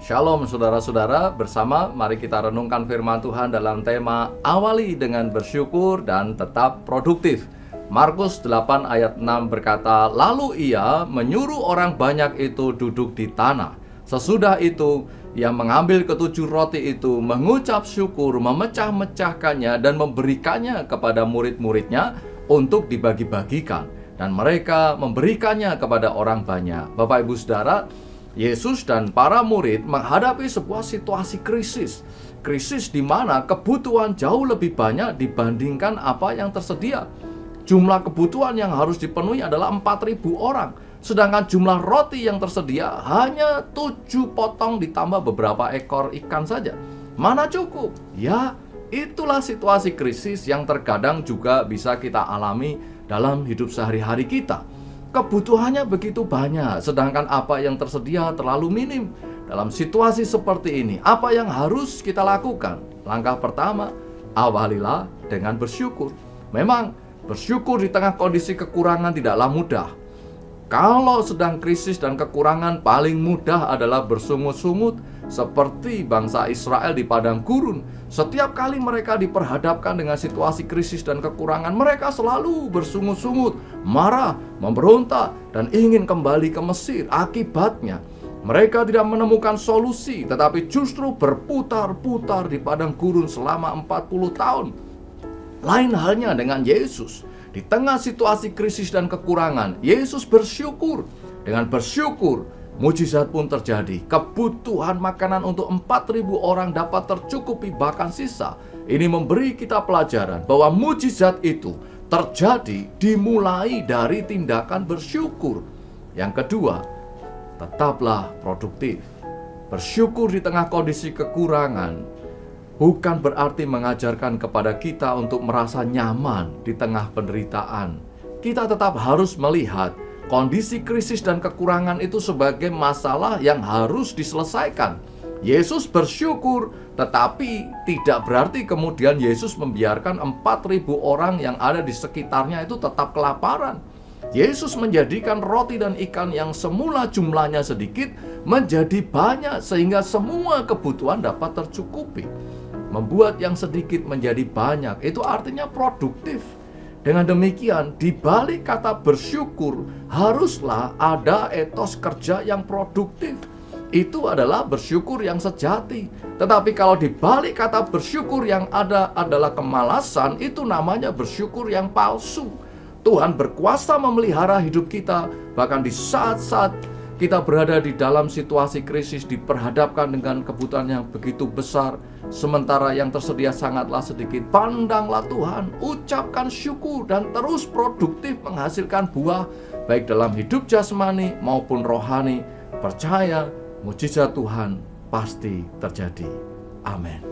Shalom saudara-saudara, bersama mari kita renungkan firman Tuhan dalam tema awali dengan bersyukur dan tetap produktif. Markus 8 ayat 6 berkata, lalu ia menyuruh orang banyak itu duduk di tanah. Sesudah itu ia mengambil ketujuh roti itu, mengucap syukur, memecah-mecahkannya dan memberikannya kepada murid-muridnya untuk dibagi-bagikan. Dan mereka memberikannya kepada orang banyak. Bapak Ibu Saudara, Yesus dan para murid menghadapi sebuah situasi krisis. Krisis di mana kebutuhan jauh lebih banyak dibandingkan apa yang tersedia. Jumlah kebutuhan yang harus dipenuhi adalah 4.000 orang. Sedangkan jumlah roti yang tersedia hanya 7 potong ditambah beberapa ekor ikan saja. Mana cukup? Ya, itulah situasi krisis yang terkadang juga bisa kita alami dalam hidup sehari-hari kita. Kebutuhannya begitu banyak, sedangkan apa yang tersedia terlalu minim. Dalam situasi seperti ini, apa yang harus kita lakukan? Langkah pertama, awalilah dengan bersyukur. Memang, bersyukur di tengah kondisi kekurangan tidaklah mudah. Kalau sedang krisis dan kekurangan, paling mudah adalah bersungut-sungut seperti bangsa Israel di padang gurun. Setiap kali mereka diperhadapkan dengan situasi krisis dan kekurangan, mereka selalu bersungut-sungut, marah, memberontak, dan ingin kembali ke Mesir. Akibatnya, mereka tidak menemukan solusi, tetapi justru berputar-putar di padang gurun selama 40 tahun. Lain halnya dengan Yesus. Di tengah situasi krisis dan kekurangan, Yesus bersyukur. Dengan bersyukur, mujizat pun terjadi. Kebutuhan makanan untuk 4.000 orang dapat tercukupi bahkan sisa. Ini memberi kita pelajaran bahwa mujizat itu terjadi dimulai dari tindakan bersyukur. Yang kedua, tetaplah produktif. Bersyukur di tengah kondisi kekurangan bukan berarti mengajarkan kepada kita untuk merasa nyaman di tengah penderitaan. Kita tetap harus melihat kondisi krisis dan kekurangan itu sebagai masalah yang harus diselesaikan. Yesus bersyukur, tetapi tidak berarti kemudian Yesus membiarkan 4.000 orang yang ada di sekitarnya itu tetap kelaparan. Yesus menjadikan roti dan ikan yang semula jumlahnya sedikit menjadi banyak sehingga semua kebutuhan dapat tercukupi. Membuat yang sedikit menjadi banyak, itu artinya produktif. Dengan demikian, di balik kata bersyukur, haruslah ada etos kerja yang produktif. Itu adalah bersyukur yang sejati. Tetapi kalau di balik kata bersyukur yang ada adalah kemalasan, itu namanya bersyukur yang palsu. Tuhan berkuasa memelihara hidup kita, bahkan di saat-saat kita berada di dalam situasi krisis, diperhadapkan dengan kebutuhan yang begitu besar, sementara yang tersedia sangatlah sedikit. Pandanglah Tuhan, ucapkan syukur, dan terus produktif menghasilkan buah, baik dalam hidup jasmani maupun rohani. Percaya, mujizat Tuhan pasti terjadi. Amin.